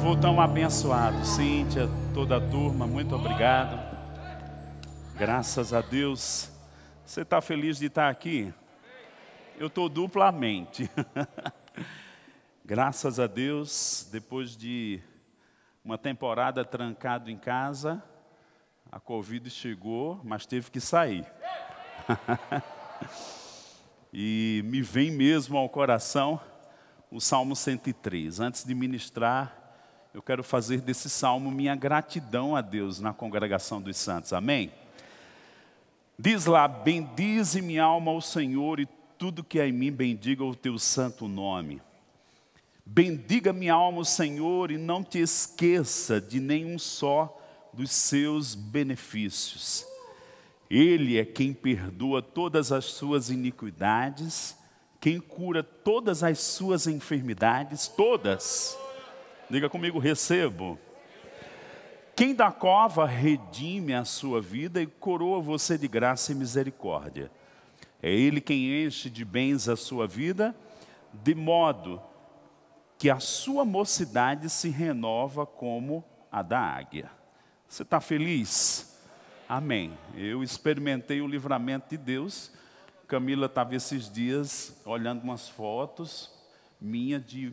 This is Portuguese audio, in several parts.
louvor tão abençoado. Cíntia, toda a turma, muito obrigado. Graças a Deus. Você está feliz de estar aqui? Eu estou duplamente. Graças a Deus, depois de uma temporada trancado em casa, a Covid chegou, mas teve que sair. E me vem mesmo ao coração o Salmo 103. Antes de ministrar, eu quero fazer desse salmo minha gratidão a Deus na congregação dos santos. Amém? Diz lá: bendize minha alma ao Senhor e tudo que é em mim bendiga o teu santo nome. Bendiga minha alma o Senhor e não te esqueça de nenhum só dos seus benefícios. Ele é quem perdoa todas as suas iniquidades, quem cura todas as suas enfermidades, todas. Diga comigo: recebo. Quem da cova redime a sua vida e coroa você de graça e misericórdia. É Ele quem enche de bens a sua vida, de modo que a sua mocidade se renova como a da águia. Você está feliz? Amém. Eu experimentei o livramento de Deus. Camila estava esses dias olhando umas fotos minha de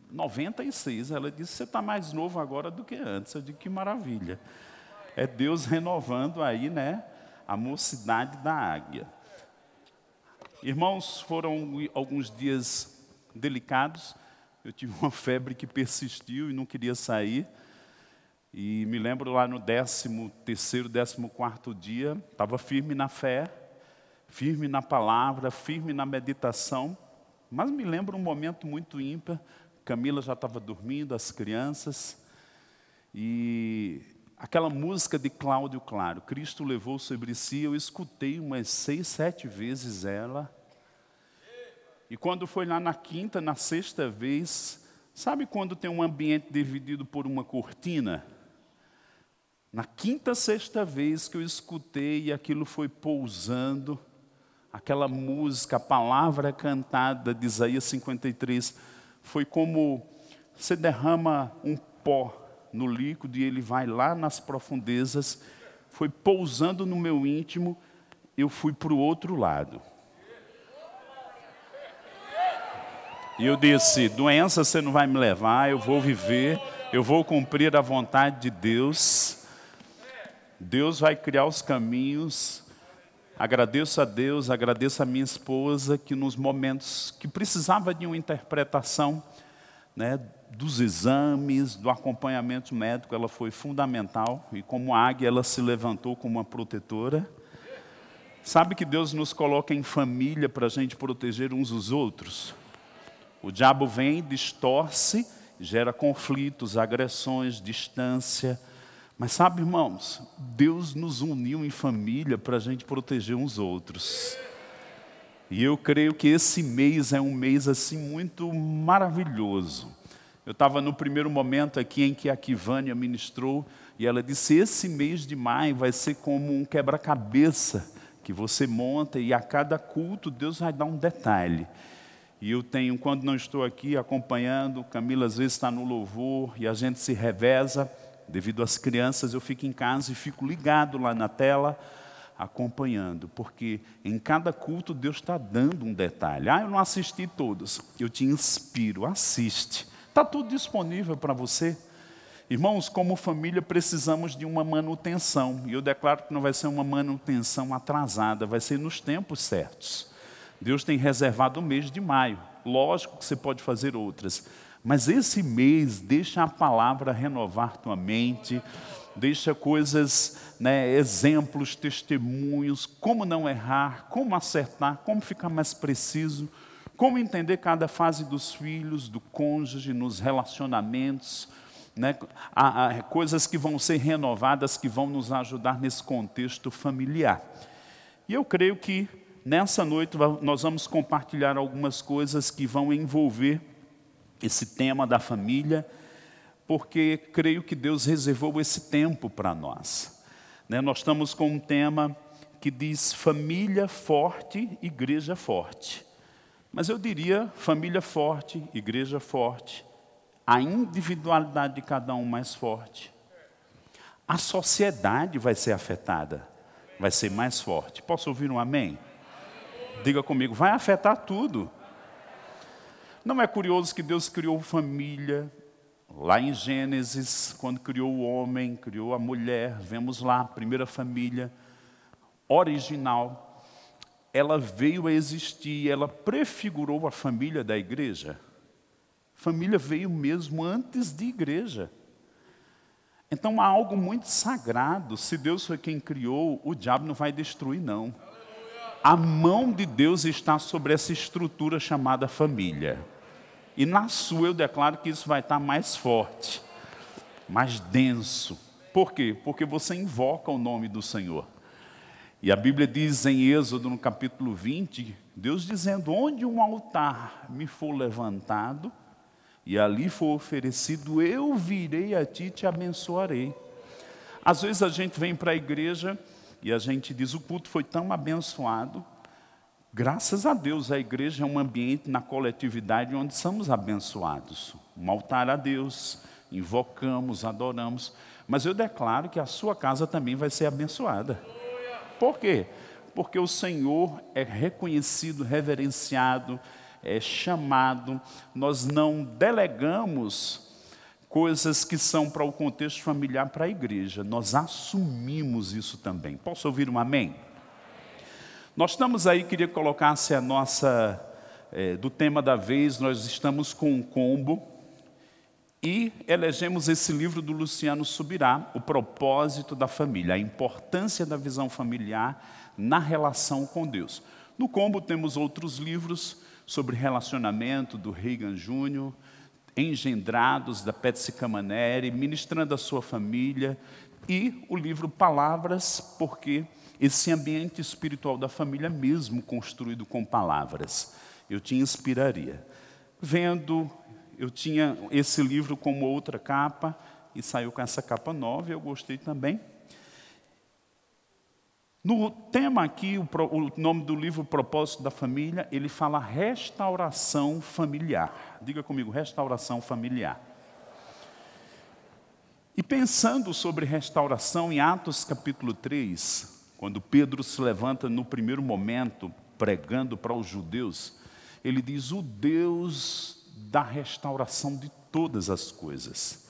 96. Ela disse: você está mais novo agora do que antes. Eu digo: que maravilha. É Deus renovando aí, né, a mocidade da águia. Irmãos, foram alguns dias delicados. Eu tive uma febre que persistiu e não queria sair. E me lembro lá no 13º, 14º dia, estava firme na fé, firme na palavra, firme na meditação. Mas me lembro um momento muito ímpar. Camila já estava dormindo, as crianças. E aquela música de Cláudio Claro, Cristo levou sobre si, eu escutei umas 6, 7 vezes ela. E quando foi lá na quinta, na sexta vez, sabe quando tem um ambiente dividido por uma cortina? Na quinta, sexta vez que eu escutei e aquilo foi pousando, aquela música, a palavra cantada de Isaías 53, foi como você derrama um pó no líquido e ele vai lá nas profundezas, foi pousando no meu íntimo, eu fui para o outro lado. E eu disse: doença você não vai me levar, eu vou viver, eu vou cumprir a vontade de Deus. Deus vai criar os caminhos. Agradeço a Deus, agradeço a minha esposa, que nos momentos que precisava de uma interpretação, né, dos exames, do acompanhamento médico, ela foi fundamental. E como águia, ela se levantou como uma protetora. Sabe que Deus nos coloca em família para a gente proteger uns os outros? O diabo vem, distorce, gera conflitos, agressões, distância. Mas sabe, irmãos, Deus nos uniu em família para a gente proteger uns outros. E eu creio que esse mês é um mês assim muito maravilhoso. Eu estava no primeiro momento aqui em que a Kivânia ministrou e ela disse: esse mês de maio vai ser como um quebra-cabeça que você monta e a cada culto Deus vai dar um detalhe. E eu tenho, quando não estou aqui acompanhando, Camila às vezes está no louvor e a gente se reveza. Devido às crianças, eu fico em casa e fico ligado lá na tela, acompanhando. Porque em cada culto Deus está dando um detalhe. Ah, eu não assisti todos. Eu te inspiro, assiste. Está tudo disponível para você. Irmãos, como família precisamos de uma manutenção. E eu declaro que não vai ser uma manutenção atrasada, vai ser nos tempos certos. Deus tem reservado o mês de maio. Lógico que você pode fazer outras. Mas esse mês, deixa a palavra renovar tua mente. Deixa coisas, né, exemplos, testemunhos. Como não errar, como acertar, como ficar mais preciso. Como entender cada fase dos filhos, do cônjuge, nos relacionamentos. Né, há coisas que vão ser renovadas, que vão nos ajudar nesse contexto familiar. E eu creio que nessa noite nós vamos compartilhar algumas coisas que vão envolver esse tema da família, porque creio que Deus reservou esse tempo para nós. Né, nós estamos com um tema que diz família forte, igreja forte. Mas eu diria família forte, igreja forte, a individualidade de cada um mais forte. A sociedade vai ser afetada, vai ser mais forte. Posso ouvir um amém? Diga comigo, vai afetar tudo. Não é curioso que Deus criou família? Lá em Gênesis, quando criou o homem, criou a mulher, vemos lá, a primeira família original, ela veio a existir, ela prefigurou a família da igreja. Família veio mesmo antes de igreja. Então há algo muito sagrado. Se Deus foi quem criou, o diabo não vai destruir, não. A mão de Deus está sobre essa estrutura chamada família. E na sua eu declaro que isso vai estar mais forte, mais denso. Por quê? Porque você invoca o nome do Senhor. E a Bíblia diz em Êxodo, no capítulo 20, Deus dizendo, onde um altar me for levantado, e ali for oferecido, eu virei a ti e te abençoarei. Às vezes a gente vem para a igreja e a gente diz, o culto foi tão abençoado. Graças a Deus, a igreja é um ambiente na coletividade onde somos abençoados. Um altar a Deus, invocamos, adoramos. Mas eu declaro que a sua casa também vai ser abençoada. Por quê? Porque o Senhor é reconhecido, reverenciado, é chamado. Nós não delegamos coisas que são para o contexto familiar para a igreja. Nós assumimos isso também. Posso ouvir um amém? Nós estamos aí, queria colocar-se a nossa, do tema da vez, nós estamos com um combo e elegemos esse livro do Luciano Subirá, O Propósito da Família, a importância da visão familiar na relação com Deus. No combo temos outros livros sobre relacionamento do Reagan Júnior, Engendrados, da Patsy Camaneri, Ministrando a Sua Família, e o livro Palavras, porque esse ambiente espiritual da família mesmo construído com palavras, eu te inspiraria. Vendo, eu tinha esse livro como outra capa, e saiu com essa capa nova, eu gostei também. No tema aqui, o nome do livro, Propósito da Família, ele fala restauração familiar. Diga comigo, restauração familiar. E pensando sobre restauração, em Atos capítulo 3, quando Pedro se levanta no primeiro momento, pregando para os judeus, ele diz, o Deus da restauração de todas as coisas.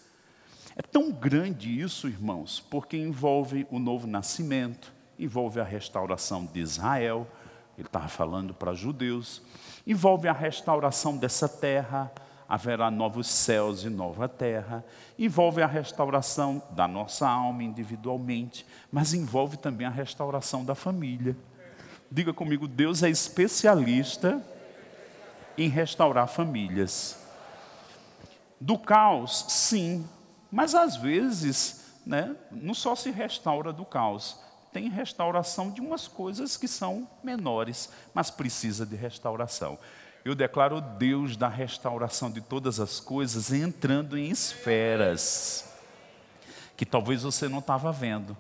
É tão grande isso, irmãos, porque envolve o novo nascimento, envolve a restauração de Israel, ele estava falando para judeus, envolve a restauração dessa terra, haverá novos céus e nova terra, envolve a restauração da nossa alma individualmente, mas envolve também a restauração da família. Diga comigo, Deus é especialista em restaurar famílias. Do caos, sim, mas às vezes, não só se restaura do caos, tem restauração de umas coisas que são menores, mas precisa de restauração. Eu declaro Deus da restauração de todas as coisas entrando em esferas que talvez você não estava vendo,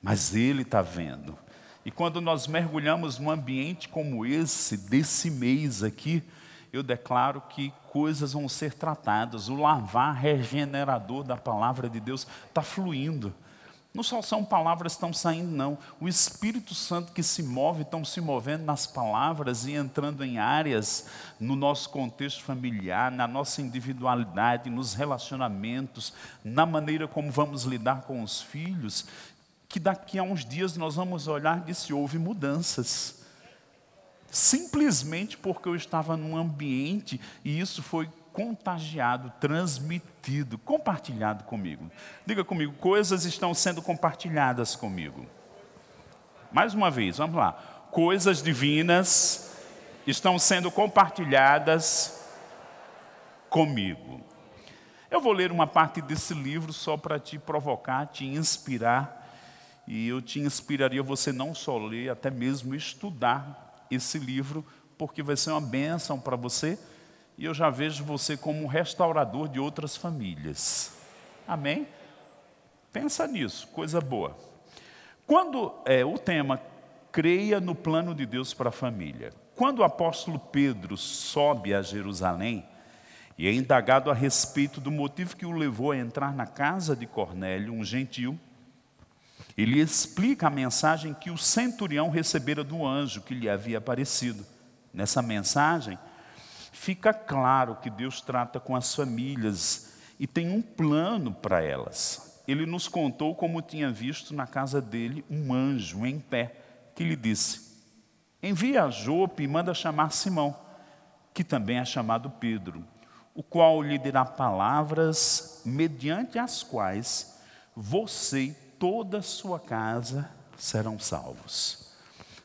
mas Ele está vendo. E quando nós mergulhamos num ambiente como esse, desse mês aqui, eu declaro que coisas vão ser tratadas. O lavar regenerador da palavra de Deus está fluindo. Não só são palavras que estão saindo, não. O Espírito Santo que se move, estão se movendo nas palavras e entrando em áreas no nosso contexto familiar, na nossa individualidade, nos relacionamentos, na maneira como vamos lidar com os filhos, que daqui a uns dias nós vamos olhar e dizer, houve mudanças. Simplesmente porque eu estava num ambiente e isso foi contagiado, transmitido, compartilhado comigo. Diga comigo, coisas estão sendo compartilhadas comigo. Mais uma vez, vamos lá. Coisas divinas estão sendo compartilhadas comigo. Eu vou ler uma parte desse livro só para te provocar, te inspirar. E eu te inspiraria você não só ler, até mesmo estudar esse livro, porque vai ser uma bênção para você. E eu já vejo você como um restaurador de outras famílias. Amém? Pensa nisso, coisa boa. Quando o tema, creia no plano de Deus para a família. Quando o apóstolo Pedro sobe a Jerusalém, E é indagado a respeito do motivo que o levou a entrar na casa de Cornélio, um gentil. Ele explica a mensagem que o centurião recebera do anjo que lhe havia aparecido. Nessa mensagem, fica claro que Deus trata com as famílias e tem um plano para elas. Ele nos contou como tinha visto na casa dele um anjo em pé, que lhe disse: envia a Jope e manda chamar Simão, que também é chamado Pedro, o qual lhe dirá palavras mediante as quais você e toda a sua casa serão salvos.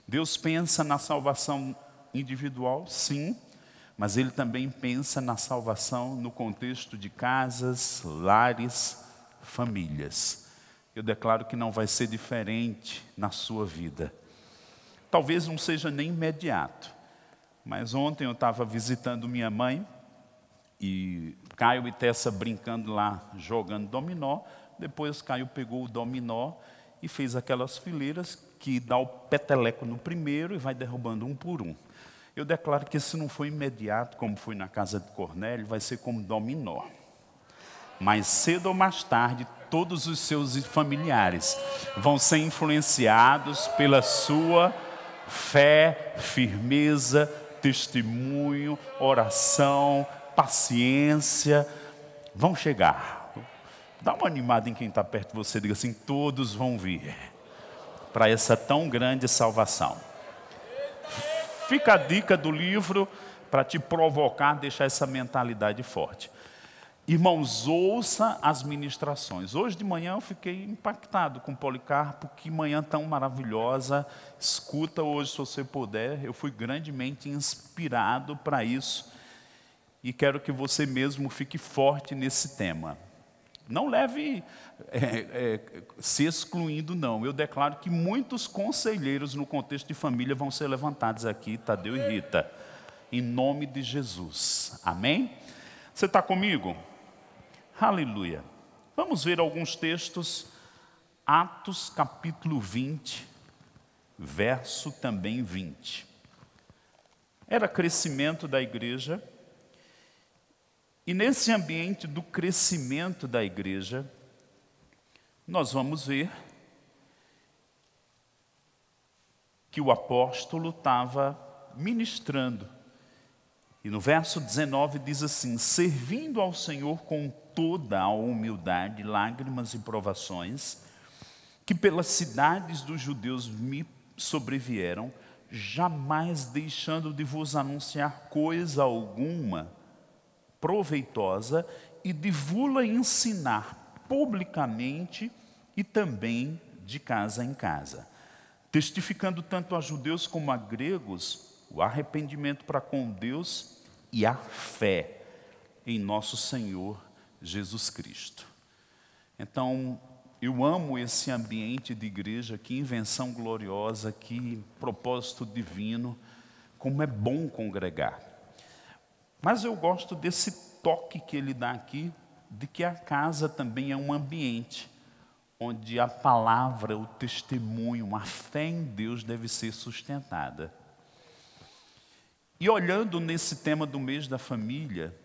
Deus pensa na salvação individual, sim, mas Ele também pensa na salvação no contexto de casas, lares, famílias. Eu declaro que não vai ser diferente na sua vida. Talvez não seja nem imediato, mas ontem eu estava visitando minha mãe, e Caio e Tessa brincando lá, jogando dominó. Depois Caio pegou o dominó e fez aquelas fileiras que dá o peteleco no primeiro e vai derrubando um por um. Eu declaro que se não for imediato, como foi na casa de Cornélio, vai ser como dominó. Mais cedo ou mais tarde, todos os seus familiares vão ser influenciados pela sua fé, firmeza, testemunho, oração, paciência. Vão chegar. Dá uma animada em quem está perto de você, diga assim: todos vão vir para essa tão grande salvação. Fica a dica do livro para te provocar, deixar essa mentalidade forte. Irmãos, ouça as ministrações. Hoje de manhã eu fiquei impactado com Policarpo, que manhã tão maravilhosa. Escuta hoje se você puder. Eu fui grandemente inspirado para isso. E quero que você mesmo fique forte nesse tema. Não leve se excluindo, não. Eu declaro que muitos conselheiros no contexto de família vão ser levantados aqui, Tadeu e Rita, em nome de Jesus. Amém? Você está comigo? Aleluia. Vamos ver alguns textos. Atos capítulo 20, verso também 20. Era crescimento da igreja. E nesse ambiente do crescimento da igreja, nós vamos ver que o apóstolo estava ministrando. E no verso 19 diz assim: servindo ao Senhor com toda a humildade, lágrimas e provações, que pelas cidades dos judeus me sobrevieram, jamais deixando de vos anunciar coisa alguma proveitosa, e de vos ensinar publicamente e também de casa em casa, testificando tanto a judeus como a gregos o arrependimento para com Deus e a fé em nosso Senhor Jesus Cristo. Então, eu amo esse ambiente de igreja, que invenção gloriosa, que propósito divino, como é bom congregar. Mas eu gosto desse toque que ele dá aqui, de que a casa também é um ambiente onde a palavra, o testemunho, a fé em Deus deve ser sustentada. E olhando nesse tema do mês da família,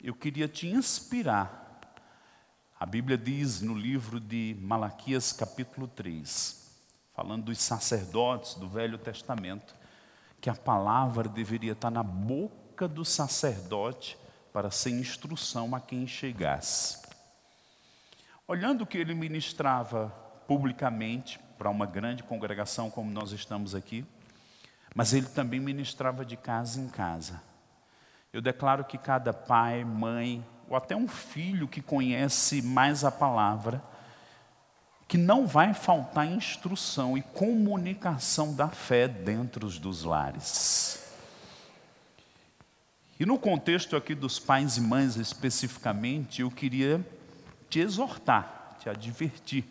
eu queria te inspirar. A Bíblia diz no livro de Malaquias capítulo 3, falando dos sacerdotes do Velho Testamento, que a palavra deveria estar na boca do sacerdote para ser instrução a quem chegasse. Olhando o que ele ministrava publicamente para uma grande congregação como nós estamos aqui, mas ele também ministrava de casa em casa. Eu declaro que cada pai, mãe, ou até um filho que conhece mais a palavra, que não vai faltar instrução e comunicação da fé dentro dos lares. E no contexto aqui dos pais e mães especificamente, eu queria te exortar, te advertir.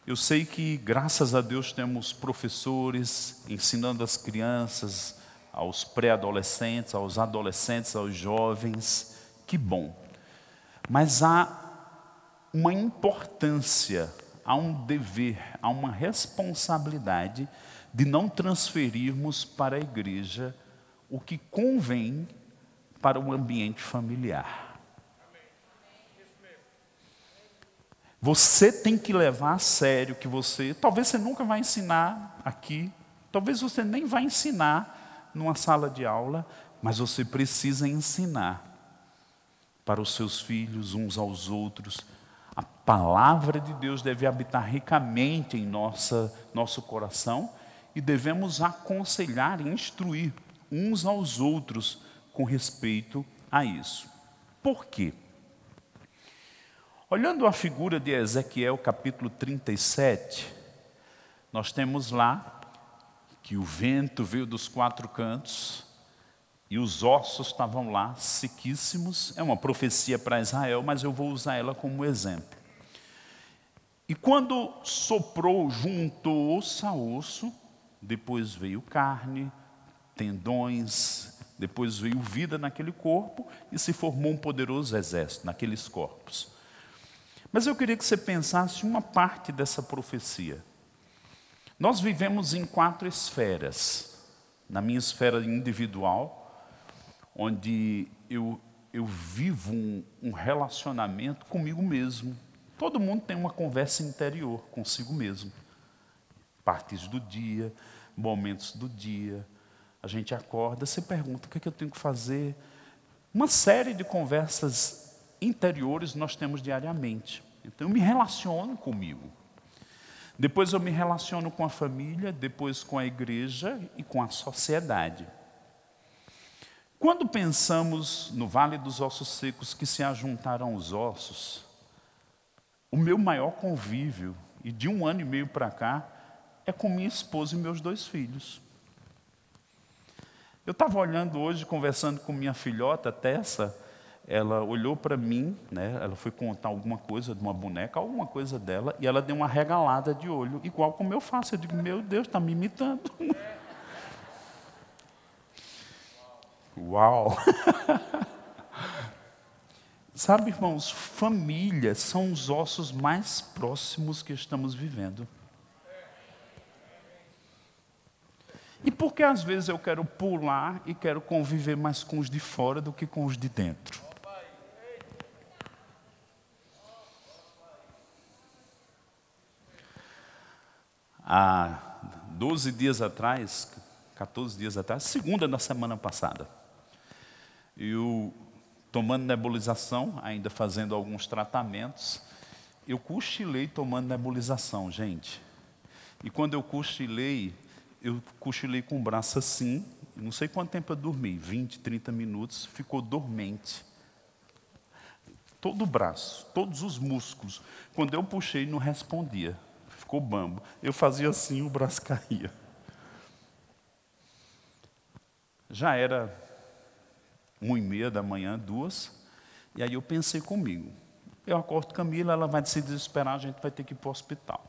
Eu sei que, graças a Deus, temos professores ensinando as crianças, aos pré-adolescentes, aos jovens. Que bom. Mas há uma importância, há um dever, há uma responsabilidade de não transferirmos para a igreja o que convém para o ambiente familiar. Você tem que levar a sério que talvez você nunca vai ensinar aqui, talvez você nem vai ensinar numa sala de aula, mas você precisa ensinar para os seus filhos, uns aos outros. A palavra de Deus deve habitar ricamente em nosso coração e devemos aconselhar e instruir uns aos outros com respeito a isso. Por quê? Olhando a figura de Ezequiel, capítulo 37, nós temos lá que o vento veio dos 4 cantos e os ossos estavam lá, sequíssimos. É uma profecia para Israel, mas eu vou usar ela como exemplo. E quando soprou, juntou osso a osso, depois veio carne, tendões, depois veio vida naquele corpo e se formou um poderoso exército naqueles corpos. Mas eu queria que você pensasse uma parte dessa profecia. Nós vivemos em 4 esferas. Na minha esfera individual, onde eu vivo um relacionamento comigo mesmo. Todo mundo tem uma conversa interior consigo mesmo. Partes do dia, momentos do dia. A gente acorda, você pergunta, o que é que eu tenho que fazer? Uma série de conversas interiores nós temos diariamente. Então eu me relaciono comigo. Depois eu me relaciono com a família, depois com a igreja e com a sociedade. Quando pensamos no Vale dos Ossos Secos que se ajuntaram os ossos, o meu maior convívio, e de 1 ano e meio para cá, é com minha esposa e meus 2 filhos. Eu estava olhando hoje, conversando com minha filhota, Tessa, ela olhou para mim, né, ela foi contar alguma coisa de uma boneca, alguma coisa dela, e ela deu uma regalada de olho, igual como eu faço. Eu digo, meu Deus, está me imitando. Uau! Sabe, irmãos, família são os ossos mais próximos que estamos vivendo. E por que às vezes eu quero pular e quero conviver mais com os de fora do que com os de dentro? Há 12 dias atrás, 14 dias atrás, segunda da semana passada, eu tomando nebulização, ainda fazendo alguns tratamentos, eu cochilei tomando nebulização, gente. E quando eu cochilei com o braço assim, não sei quanto tempo eu dormi, 20, 30 minutos, ficou dormente. Todo o braço, todos os músculos. Quando eu puxei, não respondia, ficou bambo. Eu fazia assim, o braço caía. Já era 1h30 da manhã, 2, e aí eu pensei comigo, eu acordo Camila, ela vai se desesperar, a gente vai ter que ir para o hospital.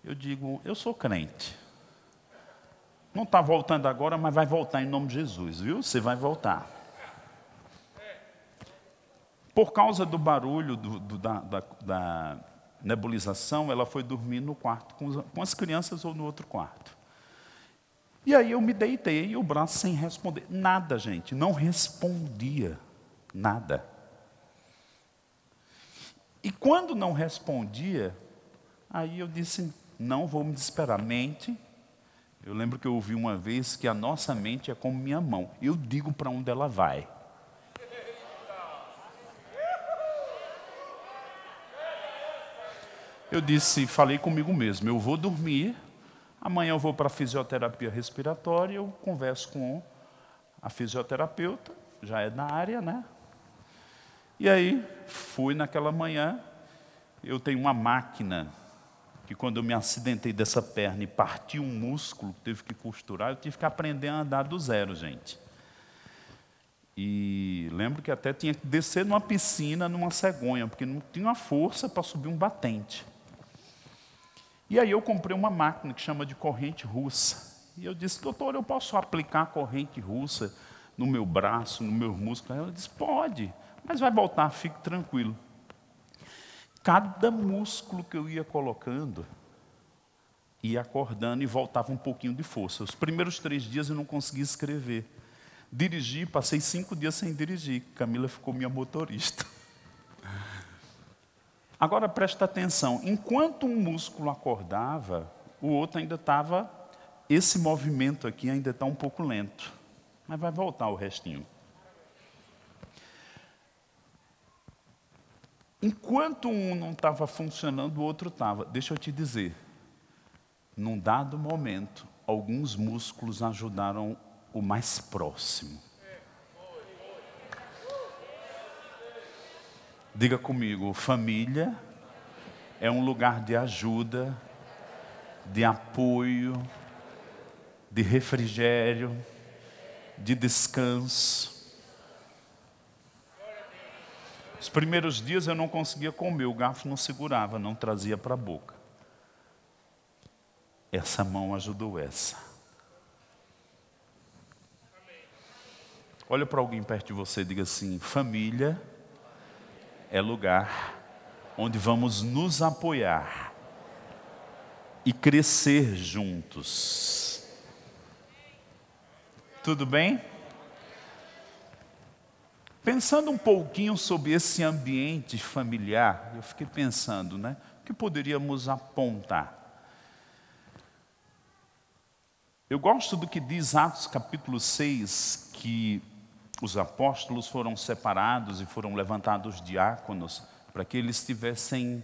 Eu digo, eu sou crente, não está voltando agora, mas vai voltar em nome de Jesus, viu? Você vai voltar. Por causa do barulho da nebulização, ela foi dormir no quarto com as crianças ou no outro quarto. E aí eu me deitei e o braço sem responder. Nada, gente, não respondia. Nada. E quando não respondia, aí eu disse, não vou me desesperar. Mente. Eu lembro que eu ouvi uma vez que a nossa mente é como minha mão. Eu digo para onde ela vai. Eu disse, falei comigo mesmo, eu vou dormir. Amanhã eu vou para a fisioterapia respiratória, eu converso com a fisioterapeuta, já é da área, né? E aí, fui naquela manhã, eu tenho uma máquina, que quando eu me acidentei dessa perna e parti um músculo, teve que costurar, eu tive que aprender a andar do zero, gente. E lembro que até tinha que descer numa piscina, numa cegonha, porque não tinha força para subir um batente. E aí eu comprei uma máquina que chama de corrente russa. E eu disse, doutor, eu posso aplicar a corrente russa no meu braço, no meu músculo? Ela disse, pode, mas vai voltar, fique tranquilo. Cada músculo que eu ia colocando, ia acordando e voltava um pouquinho de força. Os primeiros 3 dias eu não conseguia escrever. Dirigi, passei 5 dias sem dirigir. Camila ficou minha motorista. Agora presta atenção, enquanto um músculo acordava, o outro ainda estava, esse movimento aqui ainda está um pouco lento. Mas vai voltar o restinho. Enquanto um não estava funcionando, o outro estava. Deixa eu te dizer, num dado momento, alguns músculos ajudaram o mais próximo. Diga comigo, família é um lugar de ajuda, de apoio, de refrigério, de descanso. Os primeiros dias eu não conseguia comer, o garfo não segurava, não trazia para a boca. Essa mão ajudou essa. Olha para alguém perto de você e diga assim, família é lugar onde vamos nos apoiar e crescer juntos. Tudo bem? Pensando um pouquinho sobre esse ambiente familiar, eu fiquei pensando, né? O que poderíamos apontar? Eu gosto do que diz Atos capítulo 6, que os apóstolos foram separados e foram levantados diáconos para que eles tivessem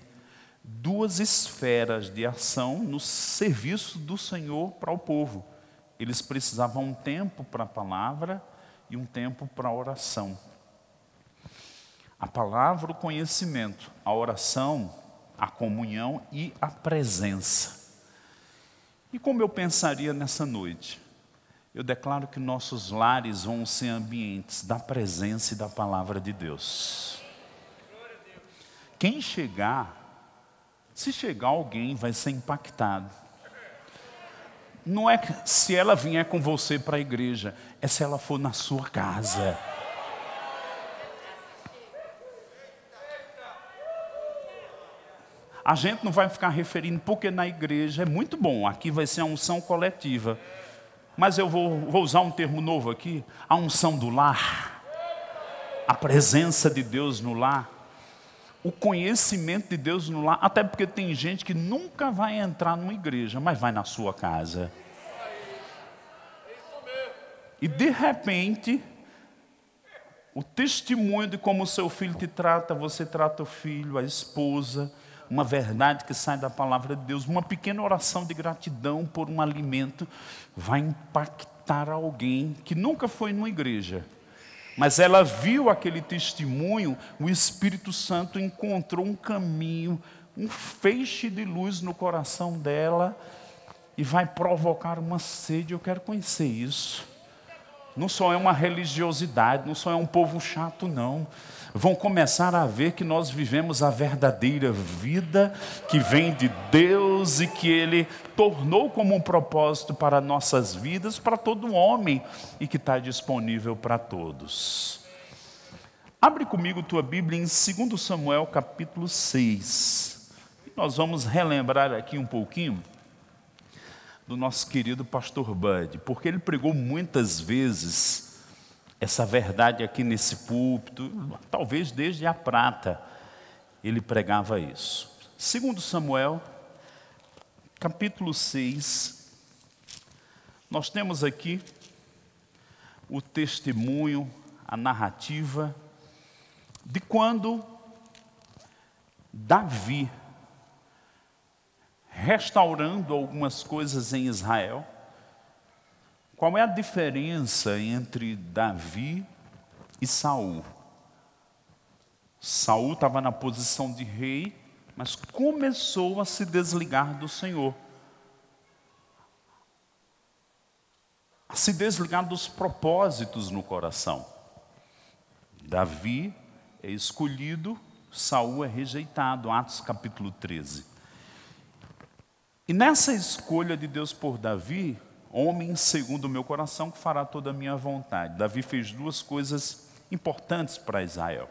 2 esferas de ação no serviço do Senhor para o povo. Eles precisavam um tempo para a palavra e um tempo para a oração. A palavra, o conhecimento, a oração, a comunhão e a presença. E como eu pensaria nessa noite? Eu declaro que nossos lares vão ser ambientes da presença e da palavra de Deus. Quem chegar, se chegar alguém, vai ser impactado. Não é se ela vier com você para a igreja, é se ela for na sua casa. A gente não vai ficar referindo, porque na igreja é muito bom, aqui vai ser a unção coletiva. Mas eu vou usar um termo novo aqui, a unção do lar, a presença de Deus no lar, o conhecimento de Deus no lar, até porque tem gente que nunca vai entrar numa igreja, mas vai na sua casa. E de repente, o testemunho de como o seu filho te trata, você trata o filho, a esposa, uma verdade que sai da palavra de Deus, uma pequena oração de gratidão por um alimento, vai impactar alguém que nunca foi numa igreja. Mas ela viu aquele testemunho, o Espírito Santo encontrou um caminho, um feixe de luz no coração dela, e vai provocar uma sede. Eu quero conhecer isso. Não só é uma religiosidade, não só é um povo chato, não. Vão começar a ver que nós vivemos a verdadeira vida que vem de Deus e que Ele tornou como um propósito para nossas vidas, para todo homem, e que está disponível para todos. Abre comigo tua Bíblia em 2 Samuel capítulo 6. E nós vamos relembrar aqui um pouquinho do nosso querido pastor Bud, porque ele pregou muitas vezes essa verdade aqui nesse púlpito, talvez desde a prata, ele pregava isso. 2 Samuel, capítulo 6, nós temos aqui o testemunho, a narrativa, de quando Davi, restaurando algumas coisas em Israel. Qual é a diferença entre Davi e Saul? Saul estava na posição de rei, mas começou a se desligar do Senhor. A se desligar dos propósitos no coração. Davi é escolhido, Saul é rejeitado, Atos capítulo 13. E nessa escolha de Deus por Davi, homem segundo o meu coração que fará toda a minha vontade. Davi fez 2 coisas importantes para Israel.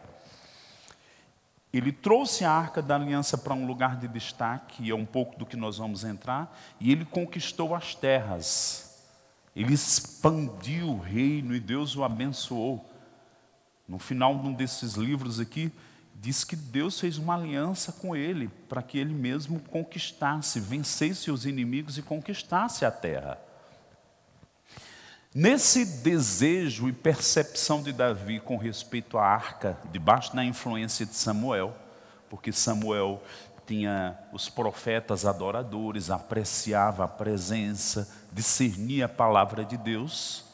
Ele trouxe a arca da aliança para um lugar de destaque, e é um pouco do que nós vamos entrar, e ele conquistou as terras Ele expandiu o reino e Deus o abençoou. No final de um desses livros aqui, diz que Deus fez uma aliança com ele, para que ele mesmo conquistasse, vencesse os inimigos e conquistasse a terra. Nesse desejo e percepção de Davi com respeito à arca, debaixo da influência de Samuel, porque Samuel tinha os profetas adoradores, apreciava a presença, discernia a palavra de Deus,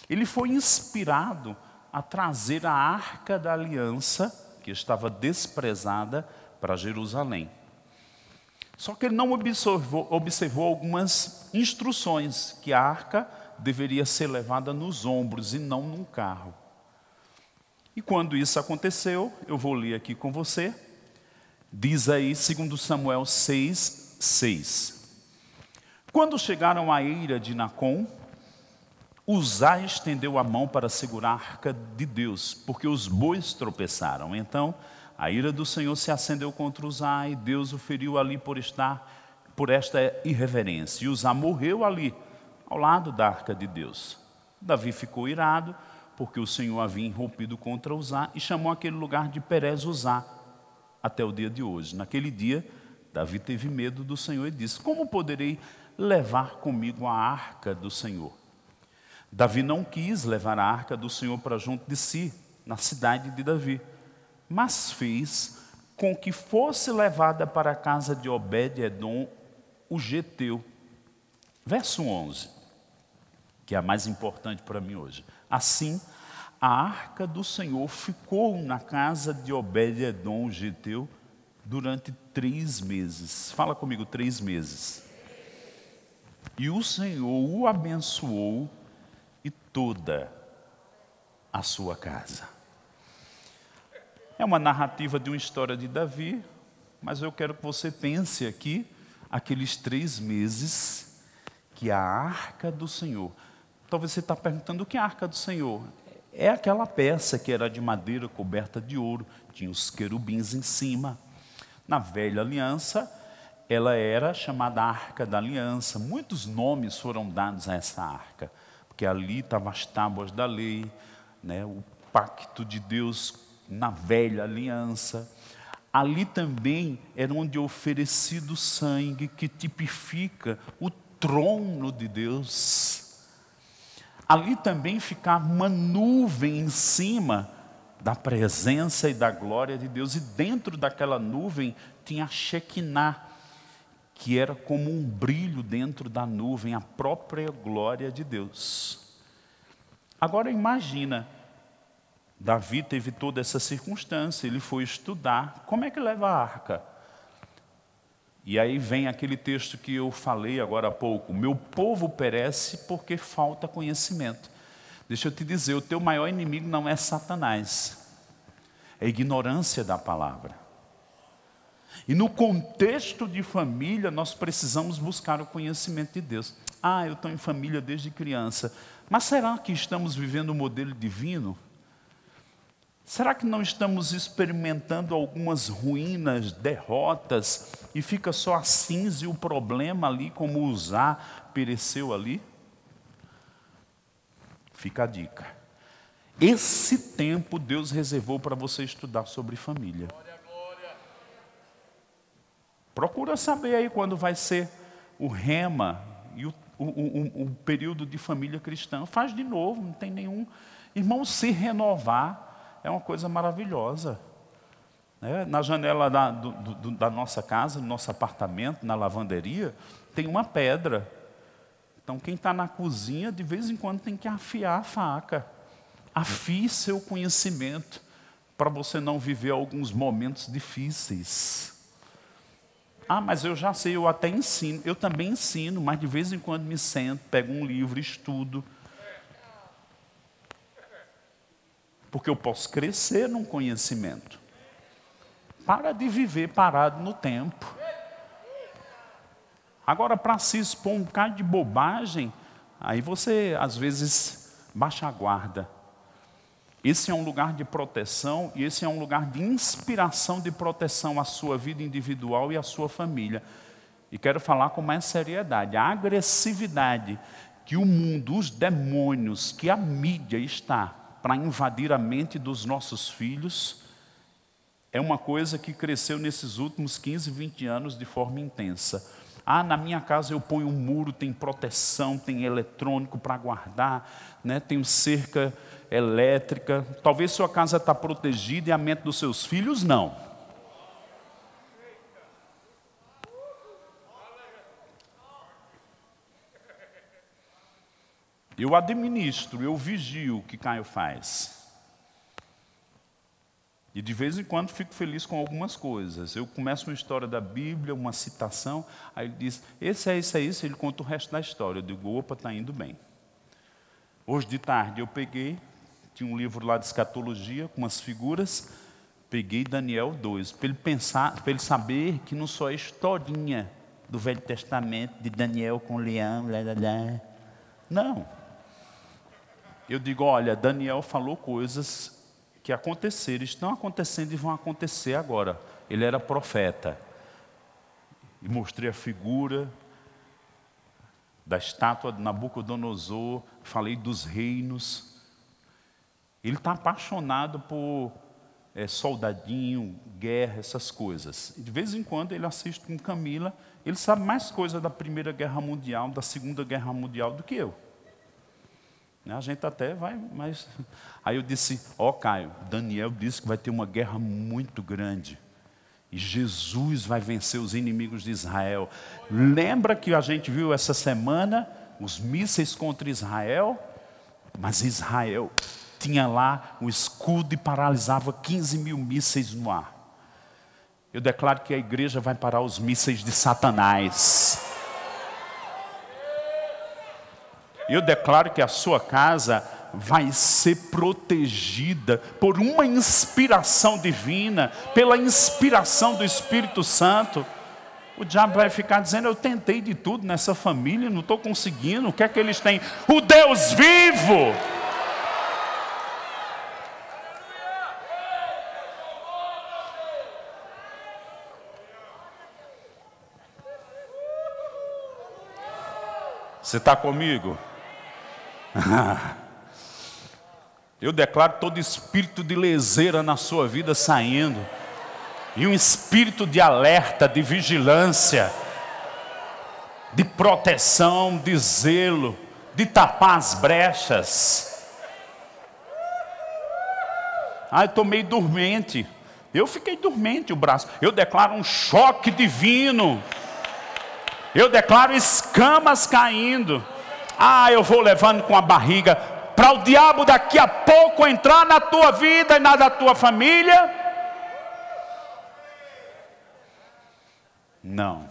ele foi inspirado a trazer a arca da aliança, que estava desprezada, para Jerusalém. Só que ele não observou algumas instruções, que a arca deveria ser levada nos ombros e não num carro. E quando isso aconteceu, eu vou ler aqui com você, diz aí 2 Samuel 6:6. Quando chegaram à eira de Nacon, Uzá estendeu a mão para segurar a arca de Deus, porque os bois tropeçaram. Então a ira do Senhor se acendeu contra Uzá, e Deus o feriu ali por esta irreverência. E Uzá morreu ali, ao lado da arca de Deus. Davi ficou irado, porque o Senhor havia irrompido contra Uzá, e chamou aquele lugar de Perez Uzá, até o dia de hoje. Naquele dia, Davi teve medo do Senhor e disse: como poderei levar comigo a arca do Senhor? Davi não quis levar a arca do Senhor para junto de si, na cidade de Davi, mas fez com que fosse levada para a casa de Obed-edom, o geteu. Verso 11, que é a mais importante para mim hoje. Assim, a arca do Senhor ficou na casa de Obed-edom, o geteu, durante 3 meses. Fala comigo, 3 meses. E o Senhor o abençoou e toda a sua casa. É uma narrativa de uma história de Davi, mas eu quero que você pense aqui, aqueles 3 meses, que a arca do Senhor. Talvez você está perguntando, o que é a arca do Senhor? É aquela peça que era de madeira coberta de ouro, tinha os querubins em cima. Na velha aliança, ela era chamada Arca da Aliança. Muitos nomes foram dados a essa arca, porque ali estavam as tábuas da lei, né, o pacto de Deus na velha aliança. Ali também era onde é oferecido sangue, que tipifica o trono de Deus. Ali também ficava uma nuvem em cima da presença e da glória de Deus, e dentro daquela nuvem tinha a Shekinah, que era como um brilho dentro da nuvem, a própria glória de Deus. Agora imagina, Davi teve toda essa circunstância, ele foi estudar, como é que leva a arca? E aí vem aquele texto que eu falei agora há pouco, meu povo perece porque falta conhecimento. Deixa eu te dizer, o teu maior inimigo não é Satanás, é a ignorância da palavra. E no contexto de família, nós precisamos buscar o conhecimento de Deus. Ah, eu estou em família desde criança. Mas será que estamos vivendo o modelo divino? Será que não estamos experimentando algumas ruínas, derrotas, e fica só a cinza e o problema ali, como Uzá pereceu ali? Fica a dica. Esse tempo Deus reservou para você estudar sobre família. Procura saber aí quando vai ser o rema e o período de família cristã. Faz de novo, não tem nenhum. Irmão, se renovar é uma coisa maravilhosa. Na janela da nossa casa, no nosso apartamento, na lavanderia, tem uma pedra. Então quem está na cozinha, de vez em quando tem que afiar a faca. Afie seu conhecimento, para você não viver alguns momentos difíceis. Ah, mas eu já sei, eu até ensino. Eu também ensino, mas de vez em quando me sento, pego um livro, estudo. Porque eu posso crescer num conhecimento. Para de viver parado no tempo. Agora, para se expor um bocado de bobagem, aí você, às vezes, baixa a guarda. Esse é um lugar de proteção e esse é um lugar de inspiração de proteção à sua vida individual e à sua família. E quero falar com mais seriedade. A agressividade que o mundo, os demônios, que a mídia está para invadir a mente dos nossos filhos, é uma coisa que cresceu nesses últimos 15, 20 anos de forma intensa. Ah, na minha casa eu ponho um muro, tem proteção, tem eletrônico para guardar, né? Tem cerca elétrica. Talvez sua casa está protegida e a mente dos seus filhos não. Eu administro, eu vigio o que Caio faz. E de vez em quando fico feliz com algumas coisas. Eu começo uma história da Bíblia, uma citação, aí ele diz, esse é isso, é isso, ele conta o resto da história. Eu digo, opa, está indo bem. Hoje de tarde eu peguei, tinha um livro lá de escatologia, com umas figuras, peguei Daniel 2, para ele pensar, para ele saber que não só é historinha do Velho Testamento, de Daniel com leão, blá, blá, blá. Não. Eu digo, olha, Daniel falou coisas que aconteceram, estão acontecendo e vão acontecer agora. Ele era profeta. E mostrei a figura da estátua de Nabucodonosor, falei dos reinos. Ele está apaixonado por soldadinho, guerra, essas coisas. E de vez em quando ele assiste com Camila, ele sabe mais coisa da Primeira Guerra Mundial, da Segunda Guerra Mundial do que eu. A gente até vai, mas... Aí eu disse, ó Caio, Daniel disse que vai ter uma guerra muito grande. E Jesus vai vencer os inimigos de Israel. Lembra que a gente viu essa semana os mísseis contra Israel? Mas Israel tinha lá um escudo e paralisava 15 mil mísseis no ar. Eu declaro que a igreja vai parar os mísseis de Satanás. Eu declaro que a sua casa vai ser protegida por uma inspiração divina, pela inspiração do Espírito Santo. O diabo vai ficar dizendo, eu tentei de tudo nessa família, não estou conseguindo, o que é que eles têm? O Deus vivo! Você está comigo? Eu declaro todo espírito de leseira na sua vida saindo. E um espírito de alerta, de vigilância, de proteção, de zelo, de tapar as brechas. Ah, eu estou meio dormente. Eu fiquei dormente o braço. Eu declaro um choque divino. Eu declaro escamas caindo. Ah, eu vou levando com a barriga para o diabo daqui a pouco entrar na tua vida e na da tua família. Não.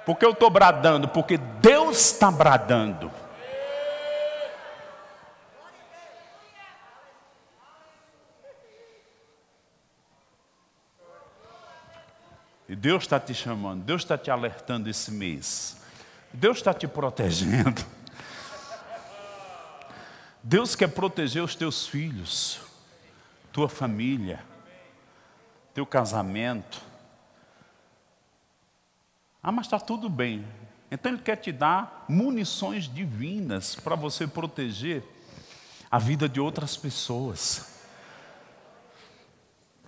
Porque eu estou bradando? Porque Deus está bradando. E Deus está te chamando, Deus está te alertando esse mês. Deus está te protegendo. Deus quer proteger os teus filhos, tua família, teu casamento. Ah, mas está tudo bem. Então Ele quer te dar munições divinas para você proteger a vida de outras pessoas.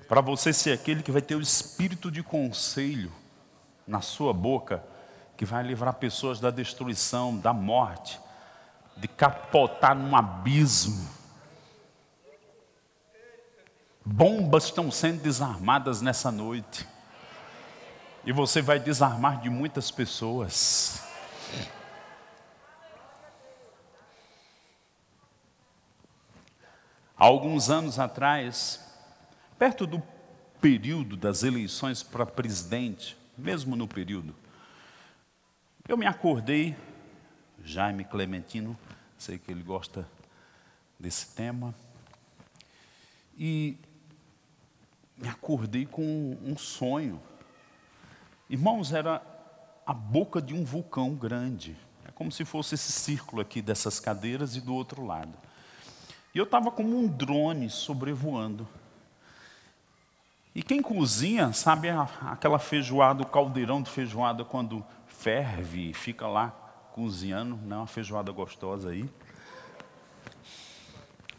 Para você ser aquele que vai ter o espírito de conselho na sua boca, que vai livrar pessoas da destruição, da morte, de capotar num abismo. Bombas estão sendo desarmadas nessa noite. E você vai desarmar de muitas pessoas. Há alguns anos atrás, perto do período das eleições para presidente, mesmo no período, eu me acordei, Jaime Clementino, sei que ele gosta desse tema, e me acordei com um sonho. Irmãos, era a boca de um vulcão grande, é como se fosse esse círculo aqui dessas cadeiras e do outro lado. E eu estava como um drone sobrevoando. E quem cozinha, sabe aquela feijoada, o caldeirão de feijoada, quando ferve e fica lá cozinhando, né, uma feijoada gostosa aí.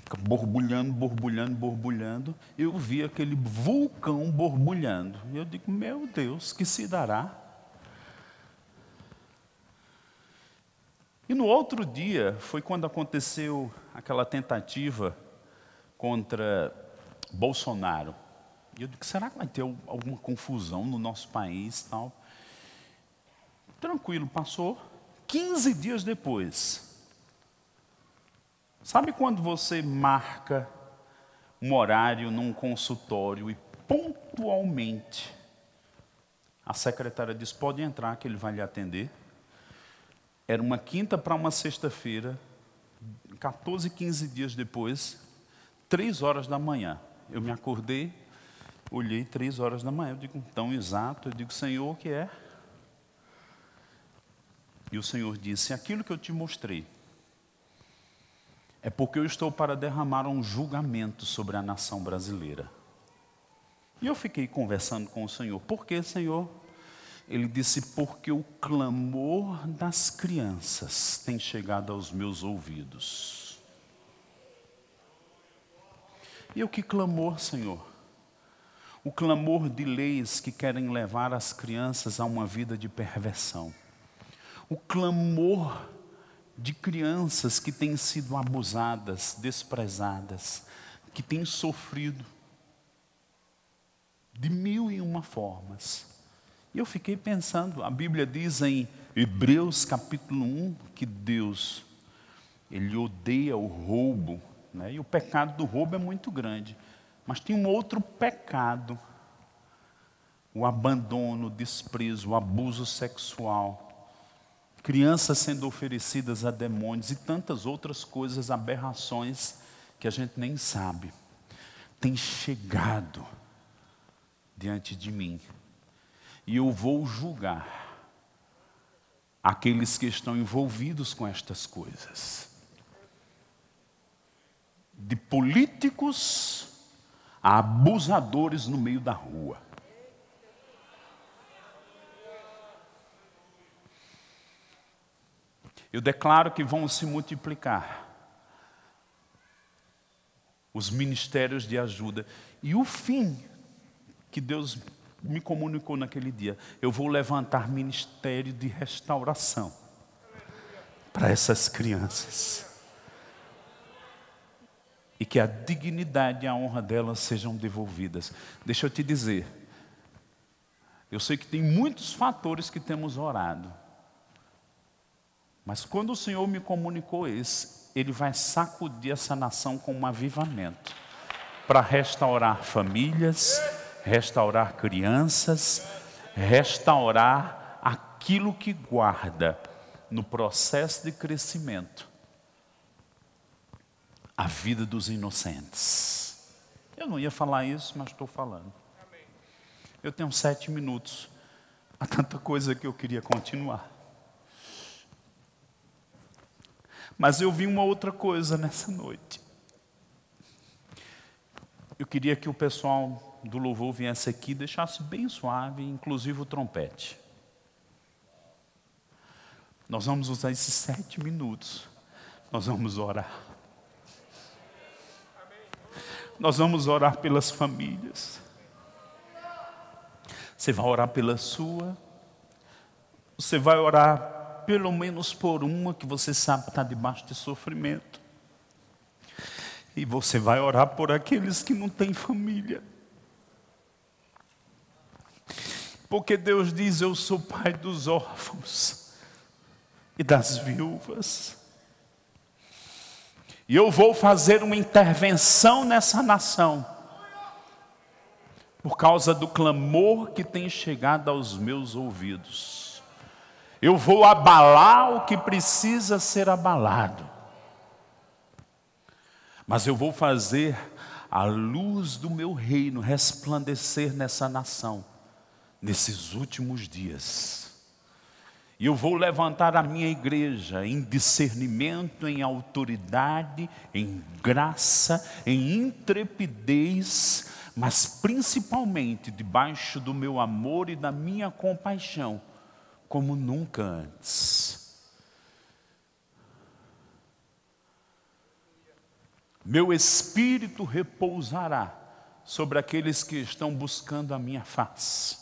Fica borbulhando, borbulhando, borbulhando. Eu vi aquele vulcão borbulhando. E eu digo, meu Deus, que se dará? E no outro dia, foi quando aconteceu aquela tentativa contra Bolsonaro. E eu digo, será que vai ter alguma confusão no nosso país e tal? Tranquilo, passou. 15 dias depois. Sabe quando você marca um horário num consultório e pontualmente a secretária diz, pode entrar que ele vai lhe atender? Era uma quinta para uma sexta-feira, 14, 15 dias depois, 3 horas da manhã. Eu me acordei, olhei 3 horas da manhã, eu digo, tão exato, eu digo, Senhor, o que é? E o Senhor disse, aquilo que eu te mostrei, é porque eu estou para derramar um julgamento sobre a nação brasileira. E eu fiquei conversando com o Senhor, por que, Senhor? Ele disse, porque o clamor das crianças tem chegado aos meus ouvidos. E o que clamor, Senhor? O clamor de leis que querem levar as crianças a uma vida de perversão. O clamor de crianças que têm sido abusadas, desprezadas, que têm sofrido de 1001 formas. E eu fiquei pensando, a Bíblia diz em Hebreus capítulo 1, que Deus, Ele odeia o roubo, né? E o pecado do roubo é muito grande. Mas tem um outro pecado, o abandono, o desprezo, o abuso sexual. Crianças sendo oferecidas a demônios e tantas outras coisas, aberrações que a gente nem sabe. Tem chegado diante de mim. E eu vou julgar aqueles que estão envolvidos com estas coisas. De políticos a abusadores no meio da rua. Eu declaro que vão se multiplicar os ministérios de ajuda. E o fim que Deus me comunicou naquele dia, eu vou levantar ministério de restauração para essas crianças. E que a dignidade e a honra delas sejam devolvidas. Deixa eu te dizer, eu sei que tem muitos fatores que temos orado. Mas quando o Senhor me comunicou esse, Ele vai sacudir essa nação com um avivamento. Para restaurar famílias, restaurar crianças, restaurar aquilo que guarda no processo de crescimento a vida dos inocentes. Eu não ia falar isso, mas estou falando. Eu tenho 7 minutos. Há tanta coisa que eu queria continuar. Mas eu vi uma outra coisa nessa noite. Eu queria que o pessoal do louvor viesse aqui e deixasse bem suave, inclusive o trompete. Nós vamos usar esses 7 minutos. Nós vamos orar. Nós vamos orar pelas famílias. Você vai orar pela sua. Você vai orar pelo menos por uma que você sabe que está debaixo de sofrimento. E você vai orar por aqueles que não têm família. Porque Deus diz, eu sou pai dos órfãos e das viúvas. E eu vou fazer uma intervenção nessa nação. Por causa do clamor que tem chegado aos meus ouvidos. Eu vou abalar o que precisa ser abalado. Mas eu vou fazer a luz do meu reino resplandecer nessa nação, nesses últimos dias. E eu vou levantar a minha igreja em discernimento, em autoridade, em graça, em intrepidez, mas principalmente debaixo do meu amor e da minha compaixão, como nunca antes. Meu espírito repousará sobre aqueles que estão buscando a minha face.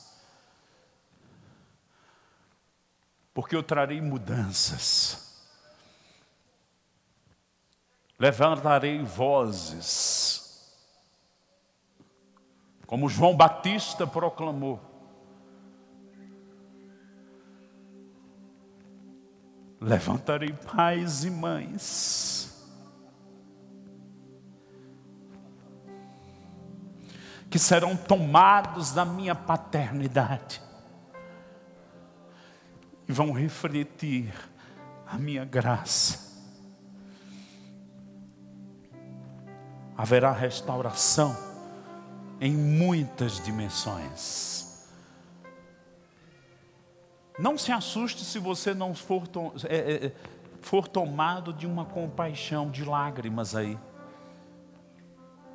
Porque eu trarei mudanças. Levantarei vozes. Como João Batista proclamou. Levantarei pais e mães. Que serão tomados da minha paternidade e vão refletir a minha graça. Haverá restauração em muitas dimensões. Não se assuste se você não for tomado de uma compaixão, de lágrimas aí.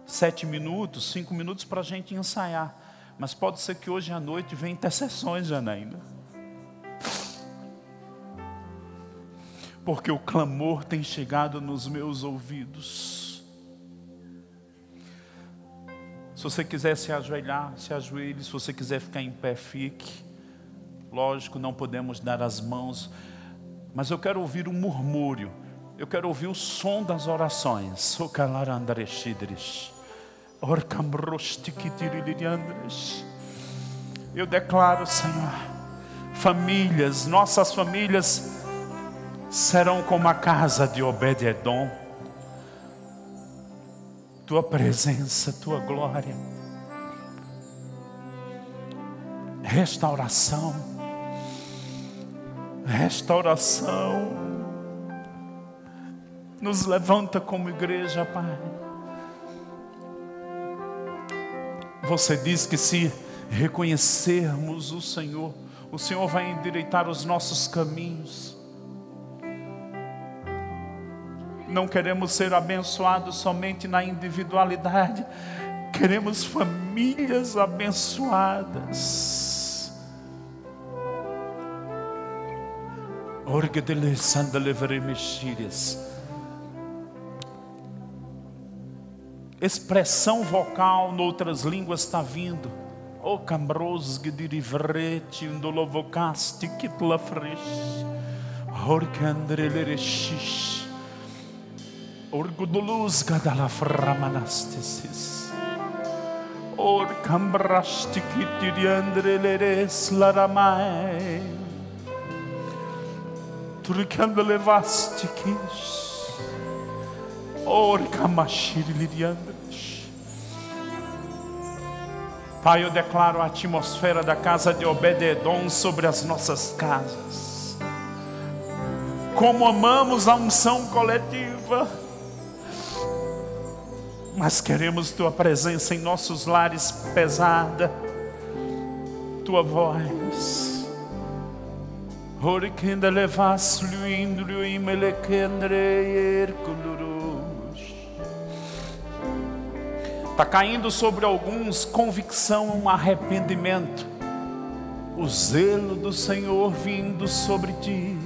7 minutos, 5 minutos para a gente ensaiar. Mas pode ser que hoje à noite venha intercessões, Janaína. Porque o clamor tem chegado nos meus ouvidos. Se você quiser se ajoelhar, se ajoelhe. Se você quiser ficar em pé, fique. Lógico, não podemos dar as mãos. Mas eu quero ouvir um murmúrio. Eu quero ouvir o som das orações. Eu declaro, Senhor, famílias, nossas famílias serão como a casa de Obed-edom. Tua presença, tua glória, restauração, restauração. Nos levanta como igreja, Pai. Você diz que se reconhecermos o Senhor vai endireitar os nossos caminhos. Não queremos ser abençoados somente na individualidade. Queremos famílias abençoadas. Orgedele sandalevere mexiras. Expressão vocal noutras línguas está vindo. O cambros gdirivrete indolovocaste kitla fresh. Orcandrelerexish. Orgudulus gadalaframanastesis. Orcambrasti kitiriandreleres laramai. Turcandelevastikish. Pai, eu declaro a atmosfera da casa de Obed-edom sobre as nossas casas. Como amamos a unção coletiva, mas queremos tua presença em nossos lares pesada, tua voz. Está caindo sobre alguns convicção, um arrependimento. O zelo do Senhor vindo sobre ti.